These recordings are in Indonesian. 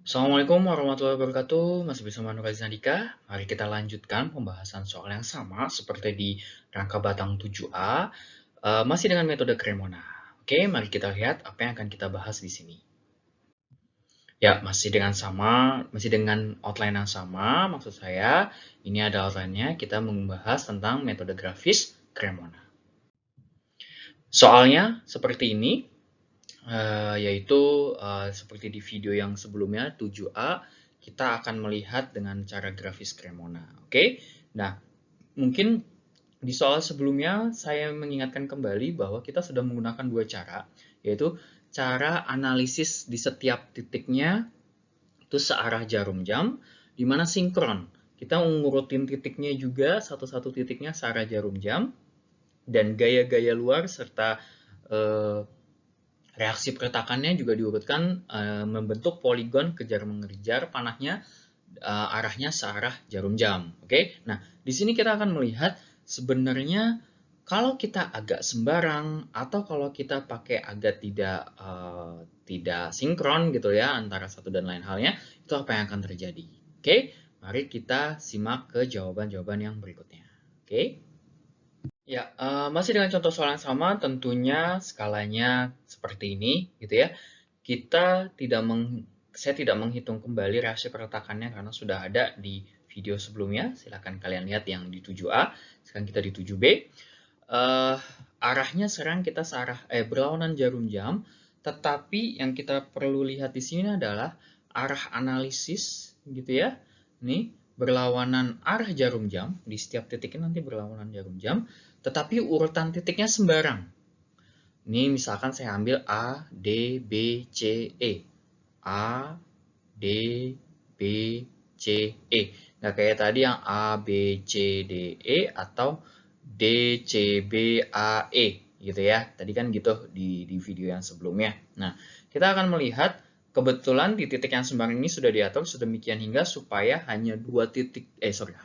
Assalamualaikum warahmatullahi wabarakatuh. Masih bersama Nur Nandika. Mari kita lanjutkan pembahasan soal yang sama seperti di rangka batang 7A, masih dengan metode Cremona. Oke, mari kita lihat apa yang akan kita bahas di sini. Ya, masih dengan outline yang sama. Maksud saya, ini ada outline-nya. Kita membahas tentang metode grafis Cremona. Soalnya seperti ini, yaitu seperti di video yang sebelumnya 7A, kita akan melihat dengan cara grafis Cremona. Oke, nah mungkin di soal sebelumnya saya mengingatkan kembali bahwa kita sudah menggunakan dua cara, yaitu cara analisis di setiap titiknya itu searah jarum jam, di mana sinkron. Kita mengurutin titiknya juga, satu-satu titiknya searah jarum jam, dan gaya-gaya luar serta eh, reaksi peretakannya juga diurutkan membentuk poligon kejar mengejar panahnya arahnya searah jarum jam. Oke, nah di sini kita akan melihat sebenarnya kalau kita agak sembarang atau kalau kita pakai agak tidak sinkron gitu ya antara satu dan lain halnya, itu apa yang akan terjadi? Oke, mari kita simak ke jawaban-jawaban yang berikutnya. Oke. Ya, masih dengan contoh soal yang sama, tentunya skalanya seperti ini, gitu ya. Kita tidak meng, saya tidak menghitung kembali reaksi perletakannya karena sudah ada di video sebelumnya. Silahkan kalian lihat yang di 7A, sekarang kita di 7B. Arahnya sekarang kita berlawanan jarum jam, tetapi yang kita perlu lihat di sini adalah arah analisis, gitu ya. Ini berlawanan arah jarum jam, di setiap titiknya nanti berlawanan jarum jam, tetapi urutan titiknya sembarang. Ini misalkan saya ambil A, D, B, C, E. A, D, B, C, E. Nggak kayak tadi yang A, B, C, D, E atau D, C, B, A, E gitu ya. Tadi kan gitu di video yang sebelumnya. Nah, kita akan melihat kebetulan di titik yang sembarang ini sudah diatur sedemikian hingga supaya hanya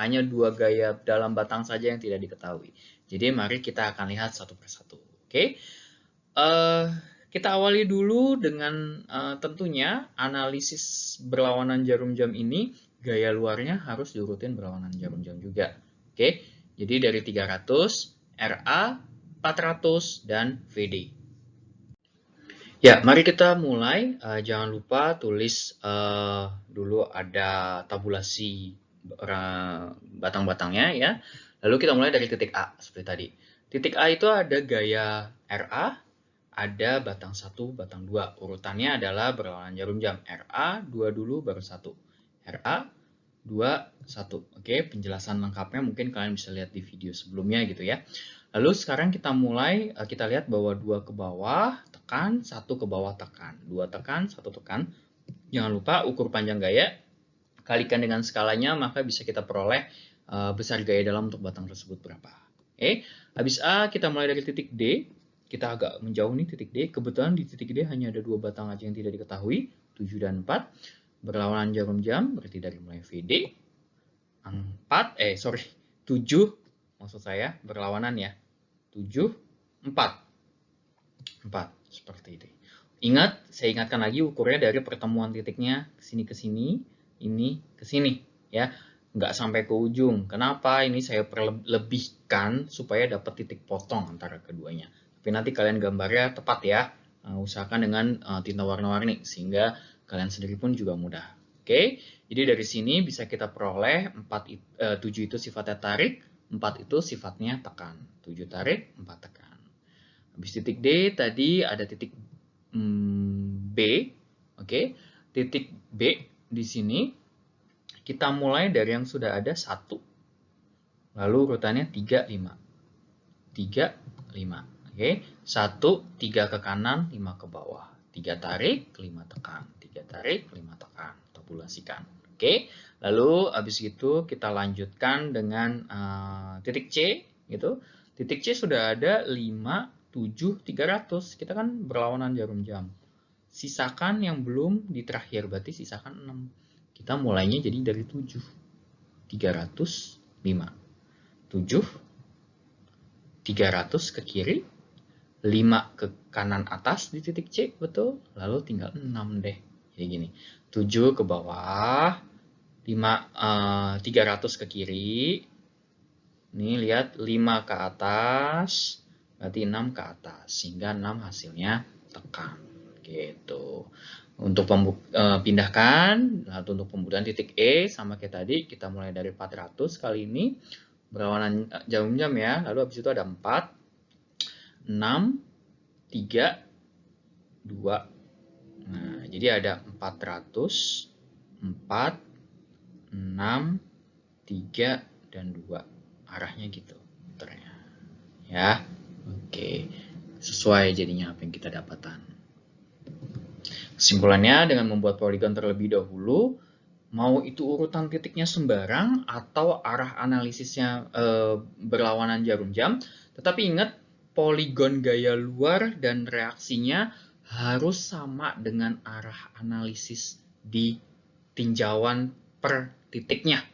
hanya dua gaya dalam batang saja yang tidak diketahui. Jadi mari kita akan lihat satu persatu. Oke. Uh, kita awali dulu dengan tentunya analisis berlawanan jarum jam ini, gaya luarnya harus diurutin berlawanan jarum jam juga. Oke, jadi dari 300, RA, 400, dan VD. Ya, mari kita mulai. Jangan lupa tulis dulu ada tabulasi batang-batangnya ya. Lalu kita mulai dari titik A, seperti tadi. Titik A itu ada gaya RA, ada batang 1, batang 2. Urutannya adalah berlawanan jarum jam. RA, 2 dulu, baru 1. RA, 2, 1. Oke, penjelasan lengkapnya mungkin kalian bisa lihat di video sebelumnya gitu ya. Lalu sekarang kita mulai, kita lihat bahwa 2 ke bawah, tekan, 1 ke bawah, tekan. 2 tekan, 1 tekan. Jangan lupa ukur panjang gaya, kalikan dengan skalanya, maka bisa kita peroleh besar gaya dalam untuk batang tersebut berapa. Oke, habis A kita mulai dari titik D, kita agak menjauh nih titik D, kebetulan di titik D hanya ada 2 batang aja yang tidak diketahui, 7 dan 4, berlawanan jarum jam, berarti dari mulai VD, 7, maksud saya, berlawanan ya, 7, 4, seperti itu. Ingat, saya ingatkan lagi ukurnya dari pertemuan titiknya ke sini, ini ke sini ya. Nggak sampai ke ujung. Kenapa? Ini saya perlebihkan supaya dapat titik potong antara keduanya. Tapi nanti kalian gambarnya tepat ya. Usahakan dengan tinta warna-warni sehingga kalian sendiri pun juga mudah. Oke. Jadi dari sini bisa kita peroleh 7 itu sifatnya tarik, 4 itu sifatnya tekan. 7 tarik, 4 tekan. Habis titik D tadi ada titik B, oke. Titik B di sini kita mulai dari yang sudah ada 1. Lalu urutannya 3, 5. 3, 5. Oke. 1, 3 ke kanan, 5 ke bawah. 3 tarik, 5 tekan. 3 tarik, 5 tekan. Tabulasikan. Oke. Lalu habis itu kita lanjutkan dengan titik C gitu. Titik C sudah ada 5, 7, 300. Kita kan berlawanan jarum jam. Sisakan yang belum di terakhir, berarti sisakan 6. Kita mulainya jadi dari 7. 300, 5. 7, 300 ke kiri, 5 ke kanan atas di titik C, betul. Lalu tinggal 6 deh. Jadi gini, 7 ke bawah, 300 ke kiri. Ini lihat 5 ke atas, berarti 6 ke atas. Sehingga 6 hasilnya tekan. Gitu. Untuk pindahkan, untuk pembuktian titik E, sama kayak tadi, kita mulai dari 400 kali ini. Berlawanan jarum jam ya, lalu habis itu ada 4, 6, 3, 2. Nah, jadi ada 400, 4, 6, 3, dan 2. Arahnya gitu. Muternya. Ya, oke. Sesuai jadinya apa yang kita dapatkan. Kesimpulannya, dengan membuat poligon terlebih dahulu, mau itu urutan titiknya sembarang atau arah analisisnya berlawanan jarum jam, tetapi ingat, poligon gaya luar dan reaksinya harus sama dengan arah analisis di tinjauan per titiknya.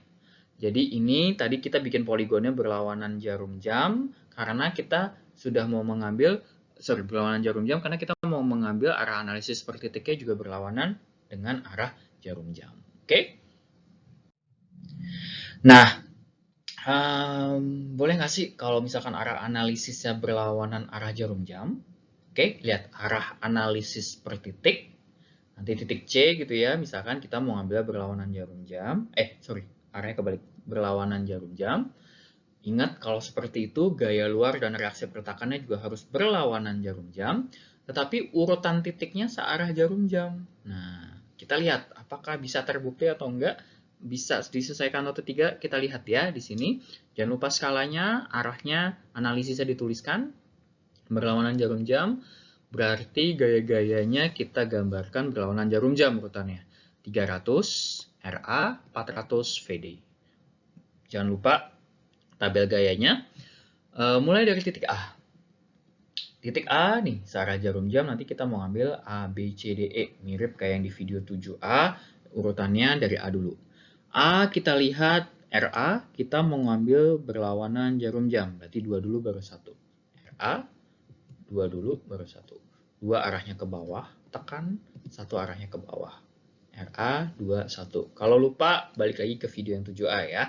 Jadi ini tadi kita bikin poligonnya berlawanan jarum jam karena kita sudah mau mengambil, berlawanan jarum jam karena kita mau mengambil arah analisis per titiknya juga berlawanan dengan arah jarum jam. Oke? Nah, boleh nggak sih kalau misalkan arah analisisnya berlawanan arah jarum jam? Oke, lihat arah analisis per titik. Nanti titik C gitu ya, misalkan kita mau ngambil berlawanan jarum jam. Arahnya kebalik, berlawanan jarum jam. Ingat kalau seperti itu, gaya luar dan reaksi pertakannya juga harus berlawanan jarum jam. Tetapi urutan titiknya searah jarum jam. Nah, kita lihat apakah bisa terbukti atau enggak. Bisa diselesaikan atau tidak, kita lihat ya di sini. Jangan lupa skalanya, arahnya, analisisnya dituliskan. Berlawanan jarum jam, berarti gaya-gayanya kita gambarkan berlawanan jarum jam urutannya. 300 RA, 400 VD. Jangan lupa tabel gayanya. Mulai dari titik A. Titik A nih, searah jarum jam, nanti kita mau ambil A, B, C, D, E. Mirip kayak yang di video 7A, urutannya dari A dulu. A kita lihat RA, kita mau ngambil berlawanan jarum jam. Berarti 2 dulu baru 1. RA, 2 dulu baru 1. 2 arahnya ke bawah, tekan. 1 arahnya ke bawah. RA, 2, 1. Kalau lupa, balik lagi ke video yang 7A ya.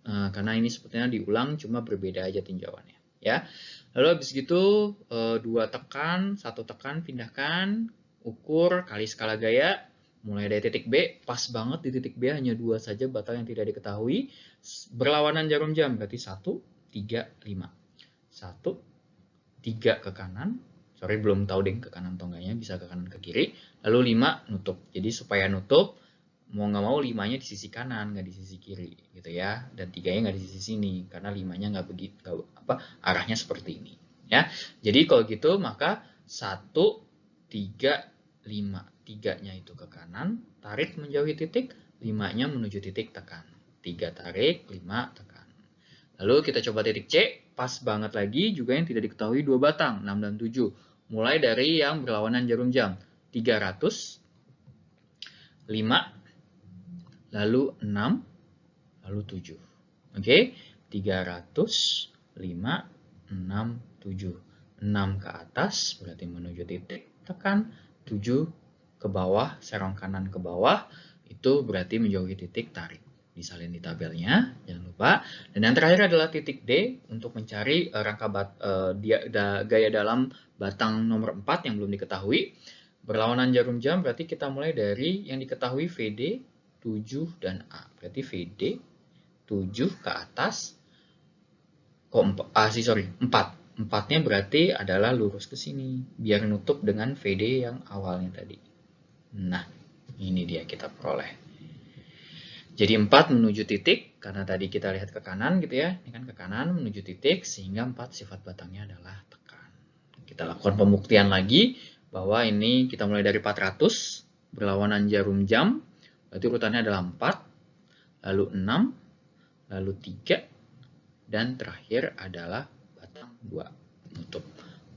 Karena ini sepertinya diulang, cuma berbeda aja tinjauannya. Ya. Lalu habis gitu, 2 tekan, 1 tekan, pindahkan, ukur, kali skala gaya. Mulai dari titik B, pas banget di titik B hanya 2 saja batal yang tidak diketahui. Berlawanan jarum jam, berarti 1, 3, 5. 1, 3 ke kanan, belum tahu deh ke kanan atau enggaknya, bisa ke kanan ke kiri, lalu 5 nutup. Jadi supaya nutup, mau nggak mau 5-nya di sisi kanan, nggak di sisi kiri, gitu ya. Dan 3-nya nggak di sisi sini, karena 5-nya nggak begitu, arahnya seperti ini. Ya, jadi kalau gitu maka 1, 3, 5. 3-nya itu ke kanan, tarik menjauhi titik, 5-nya menuju titik, tekan. 3 tarik, 5 tekan. Lalu kita coba titik C, pas banget lagi juga yang tidak diketahui 2 batang, 6 dan 7. Mulai dari yang berlawanan jarum jam, 300, 5, lalu 6, lalu 7. Oke, 300, 5, 6, 7. 6 ke atas, berarti menuju titik, tekan. 7 ke bawah, serong kanan ke bawah, itu berarti menjauhi titik, tarik. Disalin di tabelnya, jangan lupa. Dan yang terakhir adalah titik D untuk mencari rangka gaya dalam batang nomor 4 yang belum diketahui. Berlawanan jarum jam berarti kita mulai dari yang diketahui VD, 7, dan A. Berarti VD, 7 ke atas, 4. 4-nya berarti adalah lurus ke sini, biar nutup dengan VD yang awalnya tadi. Nah, ini dia kita peroleh. Jadi 4 menuju titik, karena tadi kita lihat ke kanan gitu ya, ini kan ke kanan menuju titik, sehingga 4 sifat batangnya adalah tekan. Kita lakukan pembuktian lagi, bahwa ini kita mulai dari 400, berlawanan jarum jam, berarti urutannya adalah 4, lalu 6, lalu 3, dan terakhir adalah batang 2, nutup.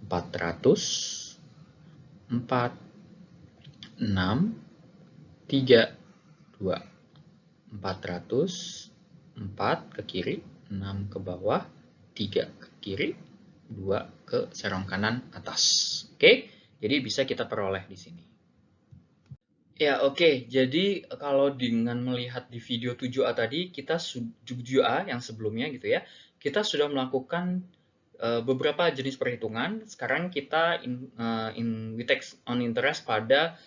400, 4, 6, 3, 2. 400, 4 ke kiri, 6 ke bawah, 3 ke kiri, 2 ke serong kanan atas. Oke, jadi bisa kita peroleh di sini. Ya, oke. Jadi kalau dengan melihat di video 7A tadi, 7A yang sebelumnya gitu ya, kita sudah melakukan beberapa jenis perhitungan. Sekarang kita we take on interest pada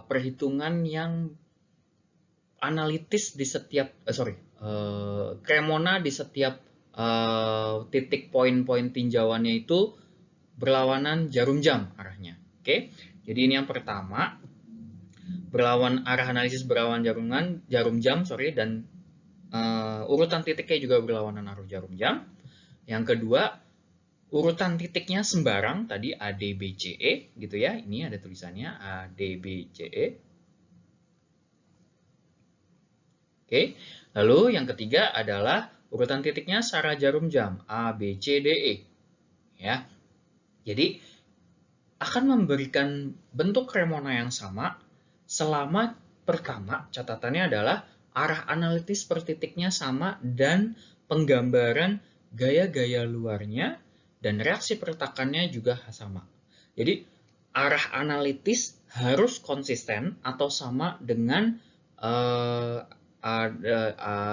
perhitungan yang analitis di setiap Cremona di setiap titik poin-poin tinjauannya itu berlawanan jarum jam arahnya. Oke. Jadi ini yang pertama, arah analisis berlawan jarum jam, dan urutan titiknya juga berlawanan arah jarum jam. Yang kedua, urutan titiknya sembarang, tadi ADBCE gitu ya. Ini ada tulisannya ADBCE. Oke. Lalu yang ketiga adalah urutan titiknya searah jarum jam ABCDE. Ya. Jadi akan memberikan bentuk Cremona yang sama selama pertama catatannya adalah arah analitis per titiknya sama dan penggambaran gaya-gaya luarnya dan reaksi pertakannya juga sama. Jadi arah analitis harus konsisten atau sama dengan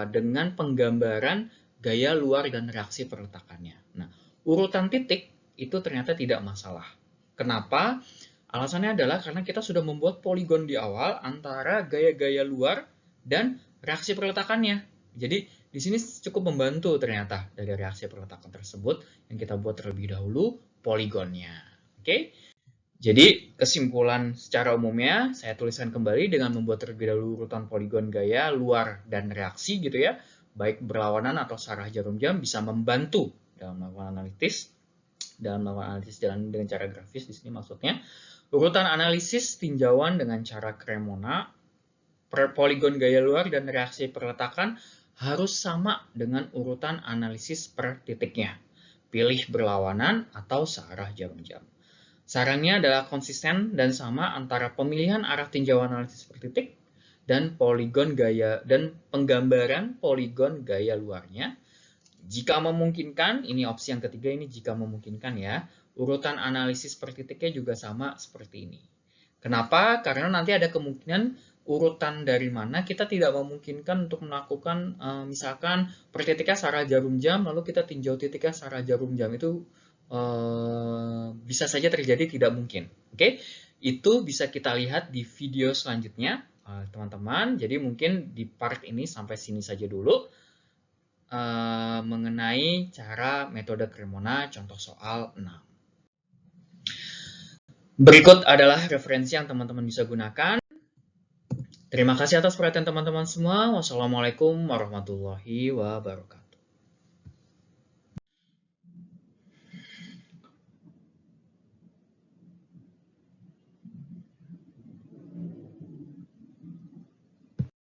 dengan penggambaran gaya luar dan reaksi pertakannya. Nah, urutan titik itu ternyata tidak masalah. Kenapa? Alasannya adalah karena kita sudah membuat poligon di awal antara gaya-gaya luar dan reaksi perletakannya. Jadi di sini cukup membantu ternyata dari reaksi perletakan tersebut yang kita buat terlebih dahulu poligonnya. Oke? Jadi kesimpulan secara umumnya saya tuliskan kembali dengan membuat terlebih dahulu urutan poligon gaya luar dan reaksi gitu ya, baik berlawanan atau searah jarum jam bisa membantu dalam melakukan analisis dengan cara grafis di sini maksudnya. Urutan analisis tinjauan dengan cara Cremona, poligon gaya luar dan reaksi perletakan harus sama dengan urutan analisis per titiknya. Pilih berlawanan atau searah jarum jam. Sarannya adalah konsisten dan sama antara pemilihan arah tinjauan analisis per titik dan poligon gaya dan penggambaran poligon gaya luarnya. Jika memungkinkan, ini opsi yang ketiga, ini jika memungkinkan ya, urutan analisis per titiknya juga sama seperti ini. Kenapa? Karena nanti ada kemungkinan urutan dari mana kita tidak memungkinkan untuk melakukan misalkan per titiknya searah jarum jam, lalu kita tinjau titiknya searah jarum jam, itu bisa saja terjadi, tidak mungkin. Oke, itu bisa kita lihat di video selanjutnya, teman-teman. Jadi mungkin di part ini sampai sini saja dulu mengenai cara metode Cremona contoh soal 6. Berikut adalah referensi yang teman-teman bisa gunakan. Terima kasih atas perhatian teman-teman semua. Wassalamualaikum warahmatullahi wabarakatuh.